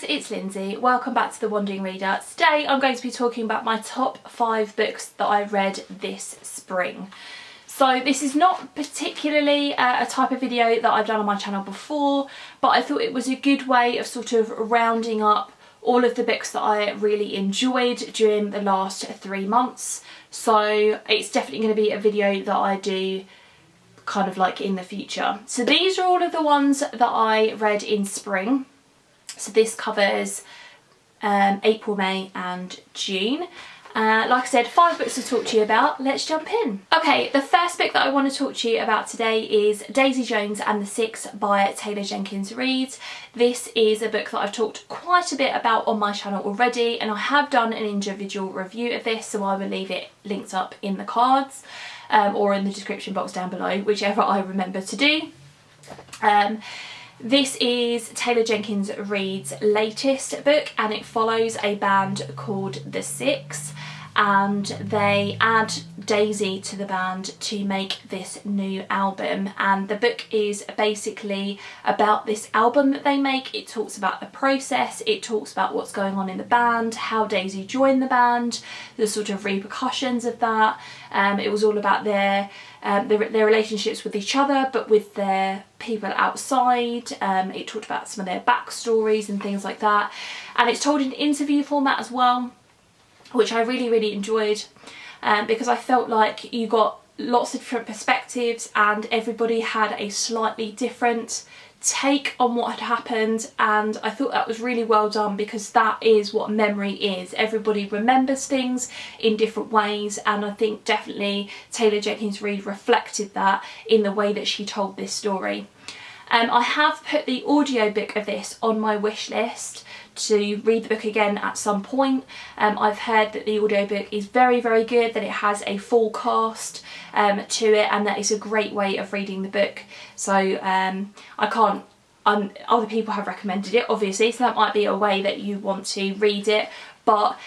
it's Lindsay. Welcome back to The Wandering Reader. Today I'm going to be talking about my top 5 books that I read this spring. So this is not particularly a type of video that I've done on my channel before, but I thought it was a good way of sort of rounding up all of the books that I really enjoyed during the last 3 months. So it's definitely going to be a video that I do kind of like in the future. So these are all of the ones that I read in spring. So this covers April, May and June. Like I said, 5 books to talk to you about. Let's jump in. Okay, the first book that I want to talk to you about today is Daisy Jones and the Six by Taylor Jenkins Reid. This is a book that I've talked quite a bit about on my channel already, and I have done an individual review of this, so I will leave it linked up in the cards or in the description box down below, whichever I remember to do. This is Taylor Jenkins Reid's latest book, and it follows a band called The Six, and they add Daisy to the band to make this new album. And the book is basically about this album that they make. It talks about the process, it talks about what's going on in the band, how Daisy joined the band, the sort of repercussions of that. It was all about their relationships with each other, but with their people outside. It talked about some of their backstories and things like that, and it's told in interview format as well, which I really enjoyed, because I felt like you got lots of different perspectives and everybody had a slightly different take on what had happened, and I thought that was really well done, because that is what memory is. Everybody remembers things in different ways, and I think definitely Taylor Jenkins Reid reflected that in the way that she told this story. I have put the audiobook of this on my wish list to read the book again at some point. I've heard that the audiobook is very good, that it has a full cast to it, and that it's a great way of reading the book. So other people have recommended it obviously, so that might be a way that you want to read it. But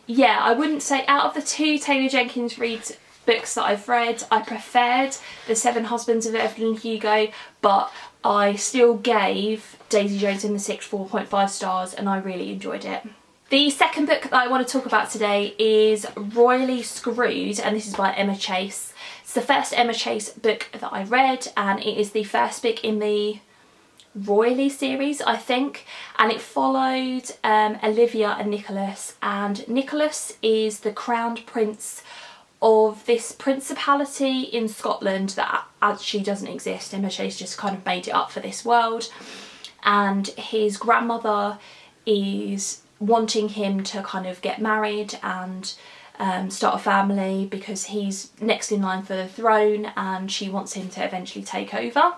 yeah, I wouldn't say out of the 2 Taylor Jenkins Reid books that I've read, I preferred The Seven Husbands of Evelyn Hugo, but I still gave Daisy Jones and the Six 4.5 stars, and I really enjoyed it. The second book that I want to talk about today is Royally Screwed, and this is by Emma Chase. It's the first Emma Chase book that I read, and it is the first book in the Royally series, I think, and it followed Olivia and Nicholas, and Nicholas is the crowned prince of this principality in Scotland that actually doesn't exist. Emma Chase just kind of made it up for this world, and his grandmother is wanting him to kind of get married and start a family, because he's next in line for the throne and she wants him to eventually take over.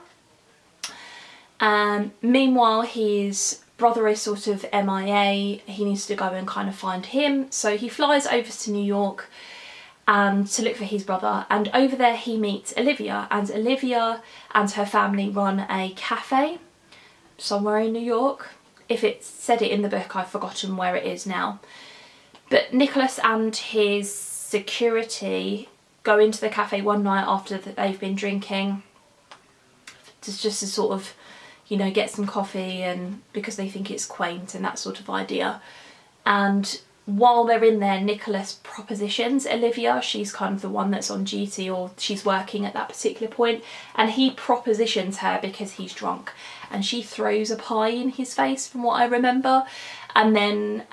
Meanwhile, his brother is sort of MIA. He needs to go and kind of find him, so he flies over to New York and to look for his brother, and over there he meets Olivia, and Olivia and her family run a cafe somewhere in New York. If it said it in the book, I've forgotten where it is now. But Nicholas and his security go into the cafe one night after they've been drinking, just to sort of, you know, get some coffee, and because they think it's quaint and that sort of idea. And while they're in there, Nicholas propositions Olivia. She's kind of the one that's on duty, or she's working at that particular point, and he propositions her because he's drunk, and she throws a pie in his face from what I remember. And then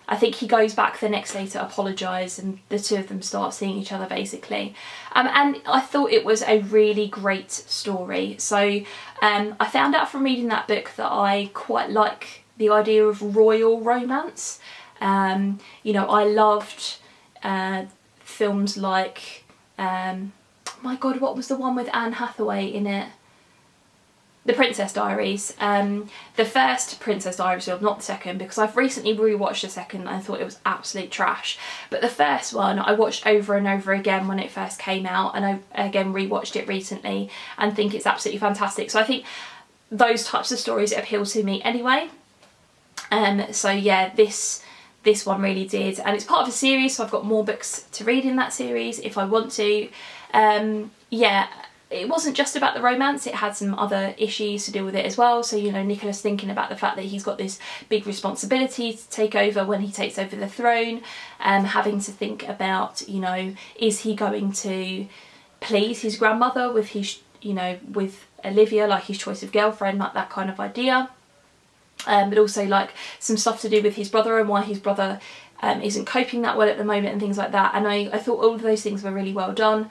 I think he goes back the next day to apologise, and the 2 of them start seeing each other basically. And I thought it was a really great story. So I found out from reading that book that I quite like the idea of royal romance. You know, I loved films like, my god, what was the one with Anne Hathaway in it? The Princess Diaries. The first Princess Diaries film, not the second, because I've recently rewatched the second and I thought it was absolute trash. But the first one I watched over and over again when it first came out, and I again rewatched it recently and think it's absolutely fantastic. So I think those types of stories appeal to me anyway. So yeah, this one really did, and it's part of a series, so I've got more books to read in that series if I want to. Yeah, it wasn't just about the romance, it had some other issues to deal with it as well. So, you know, Nicholas thinking about the fact that he's got this big responsibility to take over when he takes over the throne, having to think about, you know, is he going to please his grandmother with his, you know, with Olivia, like his choice of girlfriend, like that kind of idea. But also like some stuff to do with his brother and why his brother isn't coping that well at the moment and things like that. And I thought all of those things were really well done.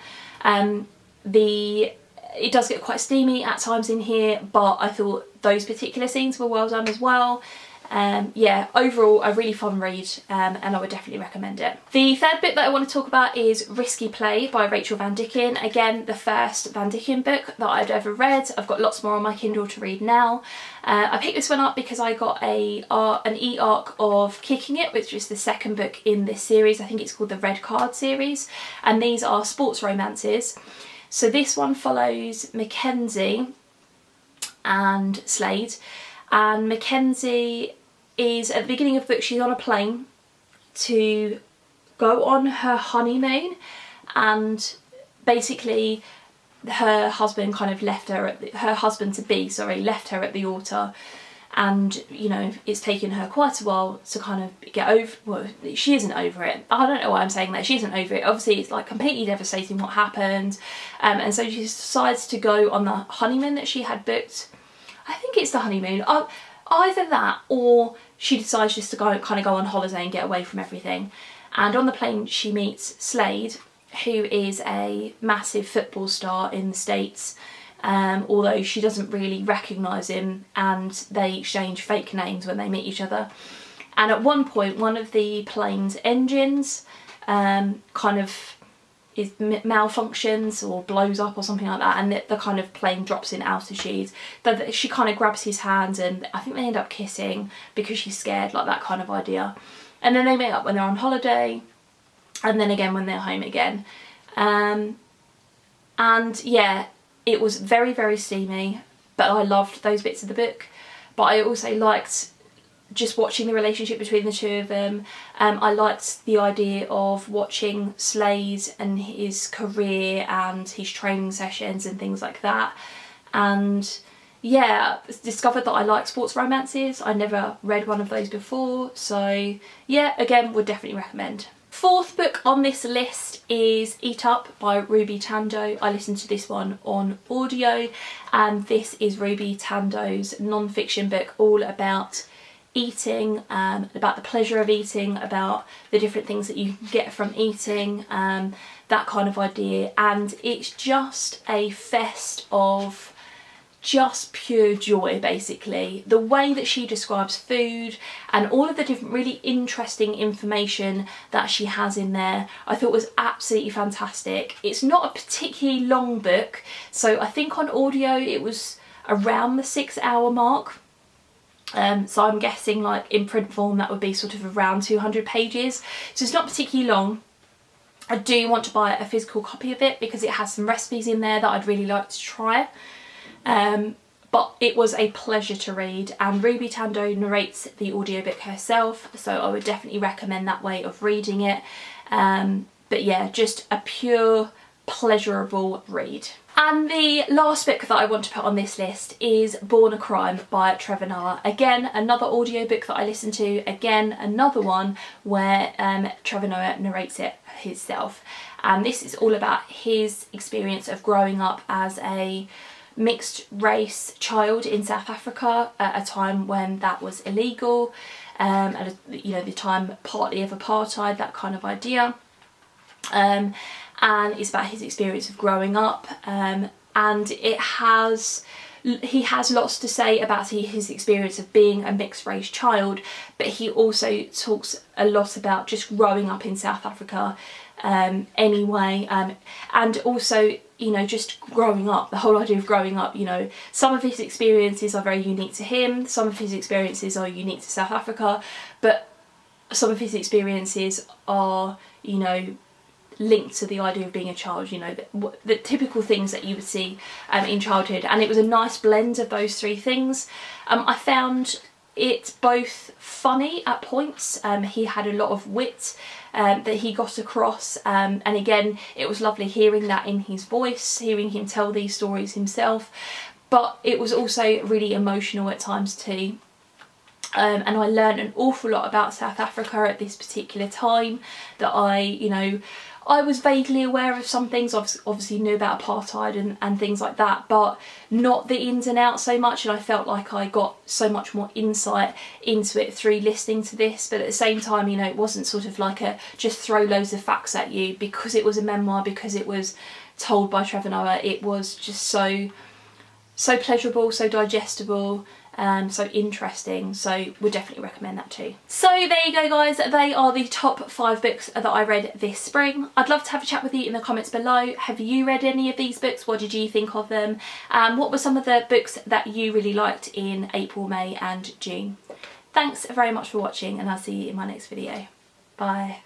It does get quite steamy at times in here, but I thought those particular scenes were well done as well. Yeah, overall a really fun read, and I would definitely recommend it. The third book that I want to talk about is Risky Play by Rachel Van Dicken. Again, the first Van Dicken book that I've ever read. I've got lots more on my Kindle to read now. I picked this one up because I got an e-arc of Kicking It, which is the second book in this series. I think it's called the Red Card series, and these are sports romances. So this one follows Mackenzie and Slade, and Mackenzie is, at the beginning of the book, she's on a plane to go on her honeymoon, and basically her husband kind of left her at her husband-to-be, sorry, left her at the altar, and, you know, it's taken her quite a while to kind of get over, well, she isn't over it. I don't know why I'm saying that, she isn't over it. Obviously it's like completely devastating what happened, and so she decides to go on the honeymoon that she had booked. I think it's the honeymoon. Either that, or she decides just to go kind of go on holiday and get away from everything. And on the plane she meets Slade, who is a massive football star in the States, although she doesn't really recognise him, and they exchange fake names when they meet each other. And at one point, one of the plane's engines kind of malfunctions or blows up or something like that, and the kind of plane drops in altitude. But she kind of grabs his hand, and I think they end up kissing because she's scared, like that kind of idea. And then they meet up when they're on holiday, and then again when they're home again. And yeah, it was very, very steamy, but I loved those bits of the book. But I also liked just watching the relationship between the two of them. I liked the idea of watching Slade and his career and his training sessions and things like that. And yeah, discovered that I like sports romances. I never read one of those before, so yeah, again, would definitely recommend. Fourth book on this list is Eat Up by Ruby Tandoh. I listened to this one on audio, and this is Ruby Tandoh's non-fiction book all about eating, about the pleasure of eating, about the different things that you can get from eating, that kind of idea. And it's just a fest of just pure joy, basically. The way that she describes food and all of the different really interesting information that she has in there, I thought was absolutely fantastic. It's not a particularly long book, so I think on audio it was around the 6-hour mark. So I'm guessing like in print form that would be sort of around 200 pages. So it's not particularly long. I do want to buy a physical copy of it because it has some recipes in there that I'd really like to try. But it was a pleasure to read, and Ruby Tandoh narrates the audiobook herself, so I would definitely recommend that way of reading it. But yeah, just a pure pleasurable read. And the last book that I want to put on this list is Born a Crime by Trevor Noah. Again, another audiobook that I listened to, again, another one where Trevor Noah narrates it himself. And this is all about his experience of growing up as a mixed race child in South Africa at a time when that was illegal, and you know, the time partly of apartheid, that kind of idea. And it's about his experience of growing up, and he has lots to say about his experience of being a mixed race child, but he also talks a lot about just growing up in South Africa anyway, and also, you know, just growing up, the whole idea of growing up. You know, some of his experiences are very unique to him, some of his experiences are unique to South Africa, but some of his experiences are, you know, linked to the idea of being a child, you know, the typical things that you would see in childhood. And it was a nice blend of those three things. I found it's both funny at points, he had a lot of wit that he got across, and again it was lovely hearing that in his voice, hearing him tell these stories himself, but it was also really emotional at times too. And I learned an awful lot about South Africa at this particular time that I was vaguely aware of some things. Obviously knew about apartheid and things like that, but not the ins and outs so much, and I felt like I got so much more insight into it through listening to this. But at the same time, you know, it wasn't sort of like a just throw loads of facts at you, because it was a memoir, because it was told by Trevor Noah. It was just so pleasurable, so digestible, so interesting, so would definitely recommend that too. So there you go guys, they are the top 5 books that I read this spring. I'd love to have a chat with you in the comments below. Have you read any of these books? What did you think of them? What were some of the books that you really liked in April, May and June? Thanks very much for watching, and I'll see you in my next video. Bye.